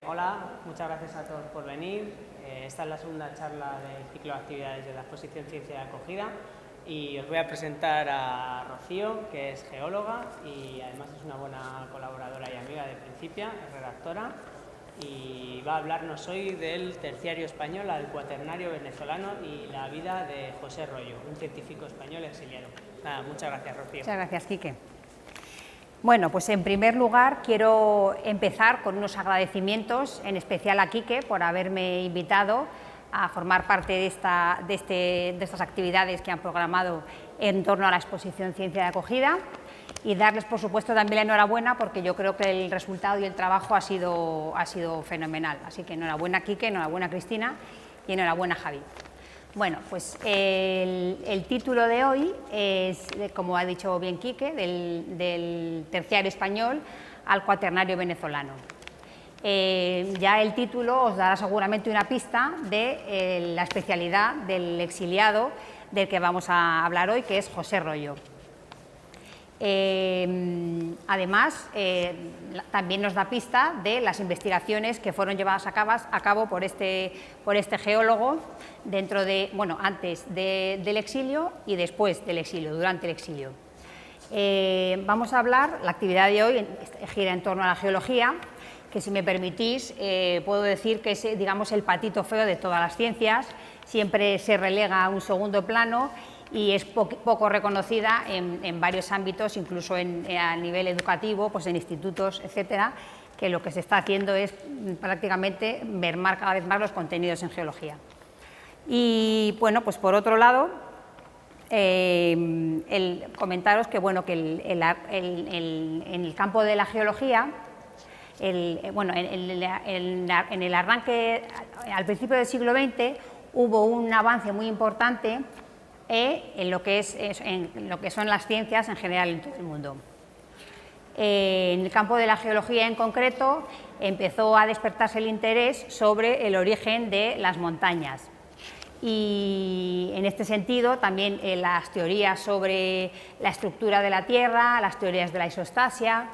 Hola, muchas gracias a todos por venir. Esta es la segunda charla del ciclo de actividades de la exposición Ciencia de Acogida y os voy a presentar a Rocío, que es geóloga y además es una buena colaboradora y amiga de Principia, es redactora, y va a hablarnos hoy del terciario español al cuaternario venezolano y la vida de José Royo, un científico español exiliado. Nada, muchas gracias, Rocío. Muchas gracias, Quique. Bueno, pues en primer lugar quiero empezar con unos agradecimientos, en especial a Quique por haberme invitado a formar parte de estas actividades que han programado en torno a la exposición Ciencia de Acogida, y darles, por supuesto, también la enhorabuena, porque yo creo que el resultado y el trabajo ha sido fenomenal. Así que enhorabuena, Quique, enhorabuena, Cristina, y enhorabuena, Javi. Bueno, pues el título de hoy es, como ha dicho bien Quique, del terciario español al cuaternario venezolano. Ya el título os dará seguramente una pista de la especialidad del exiliado del que vamos a hablar hoy, que es José Royo. Además, también nos da pista de las investigaciones que fueron llevadas a cabo por este geólogo antes del exilio y después del exilio, durante el exilio. Vamos a hablar, la actividad de hoy gira en torno a la geología, que, si me permitís, puedo decir que es, digamos, el patito feo de todas las ciencias, siempre se relega a un segundo plano y es poco reconocida en varios ámbitos, incluso a nivel educativo, pues en institutos, etcétera, que lo que se está haciendo es prácticamente mermar cada vez más los contenidos en geología. Y bueno, pues por otro lado, comentaros que, bueno, que en el campo de la geología, en el arranque, al principio del siglo XX, hubo un avance muy importante en lo que son las ciencias en general en todo el mundo. En el campo de la geología en concreto empezó a despertarse el interés sobre el origen de las montañas, y en este sentido también las teorías sobre la estructura de la Tierra, las teorías de la isostasia,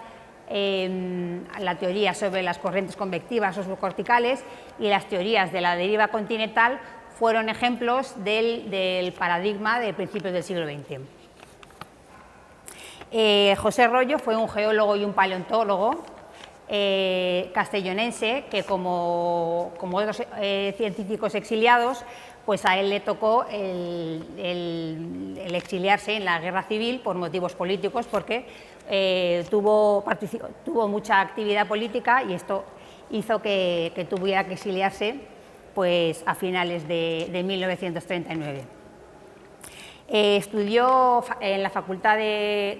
la teoría sobre las corrientes convectivas o subcorticales y las teorías de la deriva continental fueron ejemplos del paradigma de principios del siglo XX. José Royo fue un geólogo y un paleontólogo castellonense que, como otros científicos exiliados, pues a él le tocó el exiliarse en la guerra civil por motivos políticos, porque tuvo mucha actividad política, y esto hizo que tuviera que exiliarse pues a finales de 1939. Estudió en la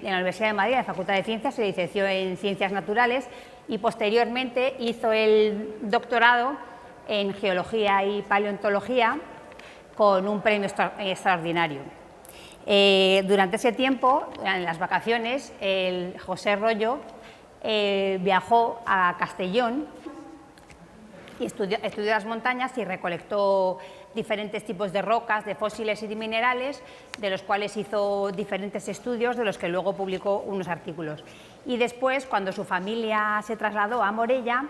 Universidad de Madrid, en la Facultad de Ciencias, se licenció en Ciencias Naturales y posteriormente hizo el doctorado en Geología y Paleontología con un premio extraordinario. Durante ese tiempo, en las vacaciones, José Royo viajó a Castellón y estudió las montañas y recolectó diferentes tipos de rocas, de fósiles y de minerales, de los cuales hizo diferentes estudios, de los que luego publicó unos artículos. Y después, cuando su familia se trasladó a Morella,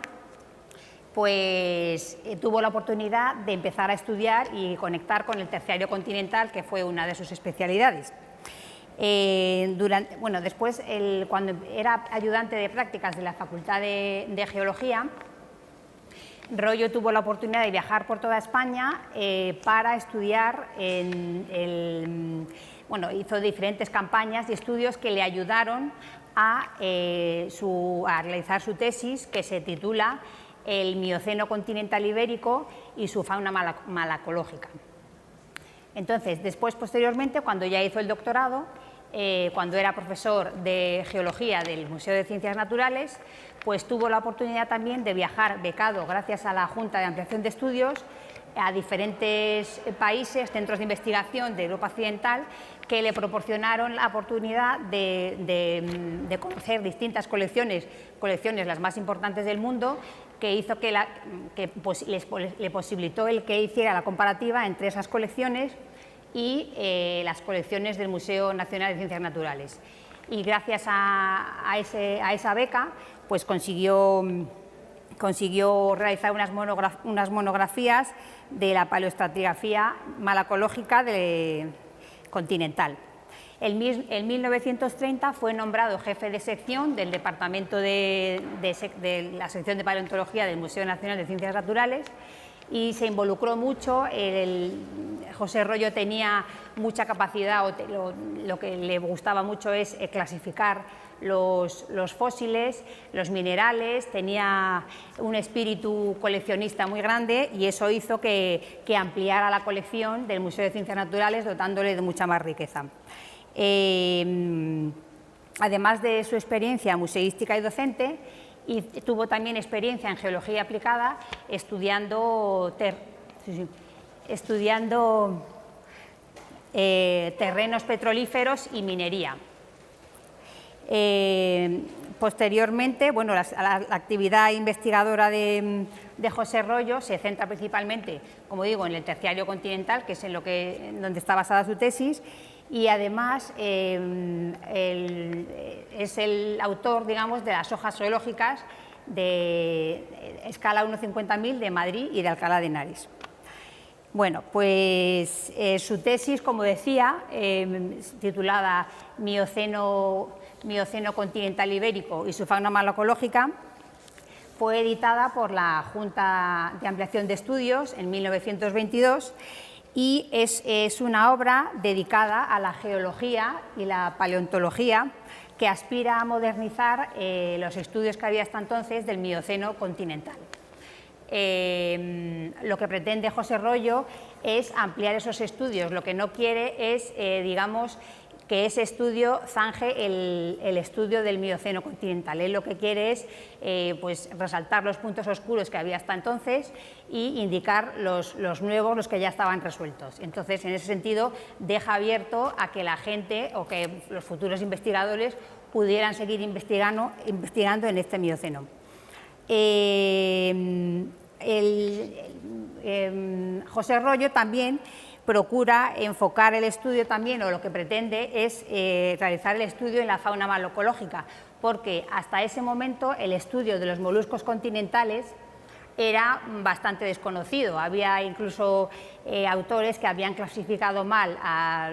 pues tuvo la oportunidad de empezar a estudiar y conectar con el terciario continental, que fue una de sus especialidades. Después, cuando era ayudante de prácticas de la Facultad de Geología, Royo tuvo la oportunidad de viajar por toda España para estudiar, hizo diferentes campañas y estudios que le ayudaron a realizar su tesis, que se titula El Mioceno continental ibérico y su fauna malacológica. Entonces, posteriormente, cuando ya hizo el doctorado, cuando era profesor de Geología del Museo de Ciencias Naturales, pues tuvo la oportunidad también de viajar becado, gracias a la Junta de Ampliación de Estudios, a diferentes países, centros de investigación de Europa Occidental, que le proporcionaron la oportunidad de conocer distintas colecciones las más importantes del mundo, que hizo le posibilitó el que hiciera la comparativa entre esas colecciones y las colecciones del Museo Nacional de Ciencias Naturales. Y gracias a esa beca, pues consiguió consiguió realizar unas monografías de la paleoestratigrafía malacológica continental. En 1930 fue nombrado jefe de sección del Departamento de la sección de Paleontología del Museo Nacional de Ciencias Naturales y se involucró mucho. José Royo tenía mucha capacidad, lo que le gustaba mucho es clasificar los fósiles, los minerales, tenía un espíritu coleccionista muy grande y eso hizo que ampliara la colección del Museo de Ciencias Naturales, dotándole de mucha más riqueza. Además de su experiencia museística y docente, tuvo también experiencia en geología aplicada, estudiando terrenos petrolíferos y minería. Posteriormente, bueno, la actividad investigadora de José Royo se centra principalmente, como digo, en el Terciario continental, que es donde está basada su tesis, y además es el autor, digamos, de las hojas zoológicas de escala 1:50.000 de Madrid y de Alcalá de Henares. Bueno, pues su tesis, como decía, titulada Mioceno continental ibérico y su fauna malacológica, fue editada por la Junta de Ampliación de Estudios en 1922 y es una obra dedicada a la geología y la paleontología que aspira a modernizar los estudios que había hasta entonces del Mioceno continental. Lo que pretende José Royo es ampliar esos estudios, lo que no quiere es, digamos, que ese estudio zanje el estudio del Mioceno continental. Él lo que quiere es pues resaltar los puntos oscuros que había hasta entonces y indicar los nuevos, los que ya estaban resueltos. Entonces, en ese sentido, deja abierto a que la gente o que los futuros investigadores pudieran seguir investigando en este Mioceno. José Royo también procura enfocar el estudio también, o lo que pretende es realizar el estudio en la fauna malacológica, porque hasta ese momento el estudio de los moluscos continentales era bastante desconocido. Había incluso autores que habían clasificado mal a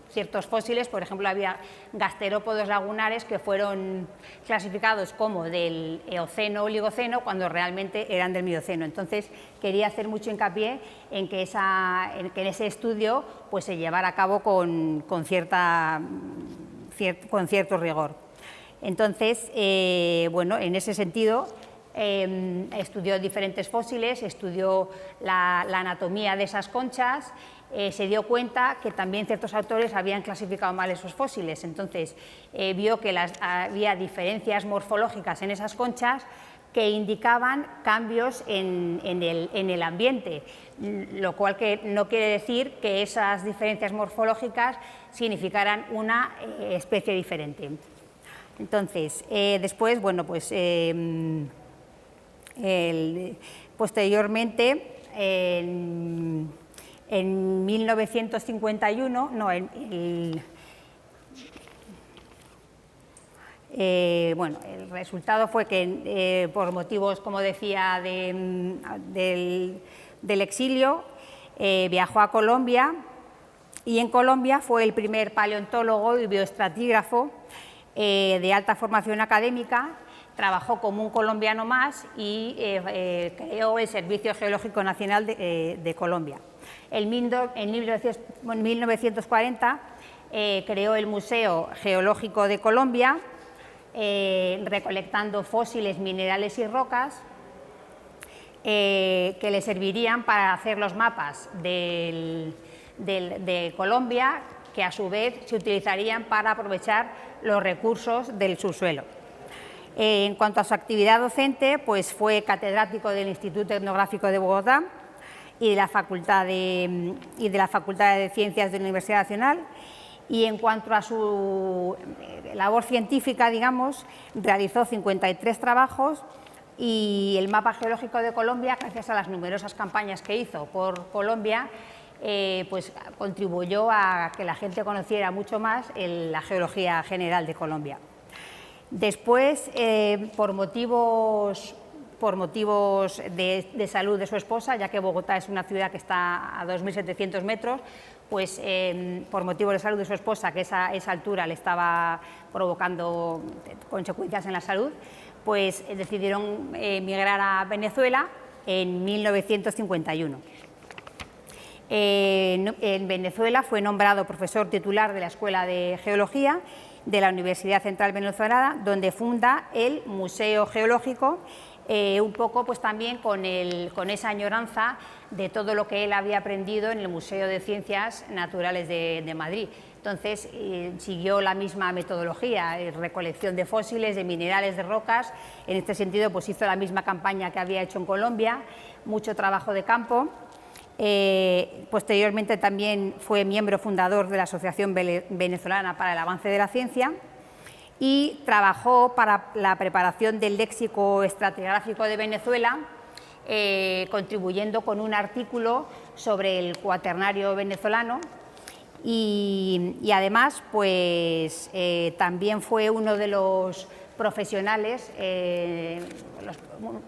ciertos fósiles, por ejemplo, había gasterópodos lagunares que fueron clasificados como del Eoceno o Oligoceno cuando realmente eran del Mioceno. Entonces, quería hacer mucho hincapié en que en ese estudio pues, se llevara a cabo con cierto rigor. Entonces, bueno, en ese sentido, estudió diferentes fósiles, estudió la anatomía de esas conchas, se dio cuenta que también ciertos autores habían clasificado mal esos fósiles, entonces vio que había diferencias morfológicas en esas conchas que indicaban cambios en el ambiente, lo cual que no quiere decir que esas diferencias morfológicas significaran una especie diferente. Entonces, después, bueno, pues posteriormente, en 1951, bueno, el resultado fue que por motivos, como decía, del exilio, viajó a Colombia y en Colombia fue el primer paleontólogo y bioestratígrafo de alta formación académica. Trabajó como un colombiano más y creó el Servicio Geológico Nacional de Colombia. En 1940 creó el Museo Geológico de Colombia, recolectando fósiles, minerales y rocas que le servirían para hacer los mapas de Colombia, que a su vez se utilizarían para aprovechar los recursos del subsuelo. En cuanto a su actividad docente, pues fue catedrático del Instituto Etnográfico de Bogotá y de la Facultad de Ciencias de la Universidad Nacional. Y en cuanto a su labor científica, digamos, realizó 53 trabajos y el mapa geológico de Colombia, gracias a las numerosas campañas que hizo por Colombia, pues contribuyó a que la gente conociera mucho más la geología general de Colombia. Después, por motivos por motivos de salud de su esposa, ya que Bogotá es una ciudad que está a 2.700 metros, pues por motivos de salud de su esposa, que esa altura le estaba provocando consecuencias en la salud, pues decidieron emigrar a Venezuela en 1951. En Venezuela fue nombrado profesor titular de la Escuela de Geología de la Universidad Central Venezolana, donde funda el Museo Geológico, un poco pues también con esa añoranza de todo lo que él había aprendido en el Museo de Ciencias Naturales de Madrid. Entonces siguió la misma metodología, recolección de fósiles, de minerales, de rocas. En este sentido pues hizo la misma campaña que había hecho en Colombia, mucho trabajo de campo. Posteriormente también fue miembro fundador de la Asociación Venezolana para el Avance de la Ciencia y trabajó para la preparación del léxico estratigráfico de Venezuela, contribuyendo con un artículo sobre el cuaternario venezolano y además pues, también fue uno de los profesionales,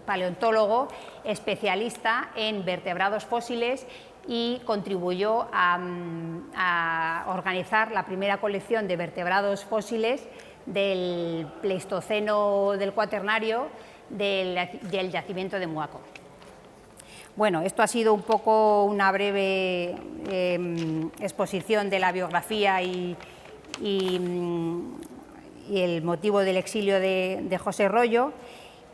paleontólogo especialista en vertebrados fósiles y contribuyó a organizar la primera colección de vertebrados fósiles del Pleistoceno del Cuaternario del yacimiento de Muaco. Bueno, esto ha sido un poco una breve exposición de la biografía y el motivo del exilio de José Royo.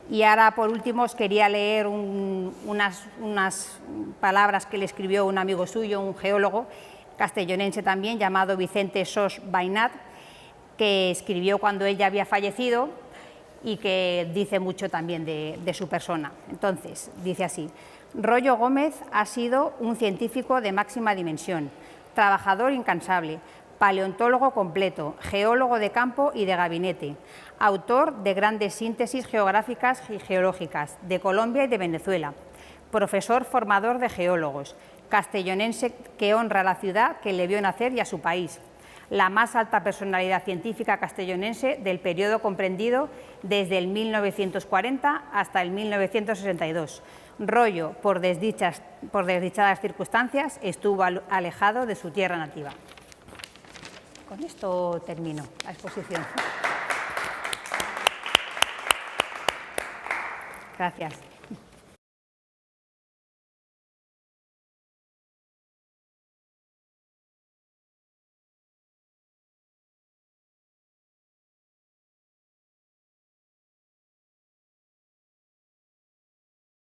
Y ahora, por último, os quería leer unas palabras que le escribió un amigo suyo, un geólogo castellonense también, llamado Vicente Sos Bainat, que escribió cuando él ya había fallecido y que dice mucho también de su persona. Entonces, dice así: Royo Gómez ha sido un científico de máxima dimensión, trabajador incansable, paleontólogo completo, geólogo de campo y de gabinete, autor de grandes síntesis geográficas y geológicas de Colombia y de Venezuela, profesor formador de geólogos, castellonense que honra a la ciudad que le vio nacer y a su país, la más alta personalidad científica castellonense del periodo comprendido desde el 1940 hasta el 1962. Royo, por desdichadas circunstancias, estuvo alejado de su tierra nativa. Con esto termino la exposición. Gracias.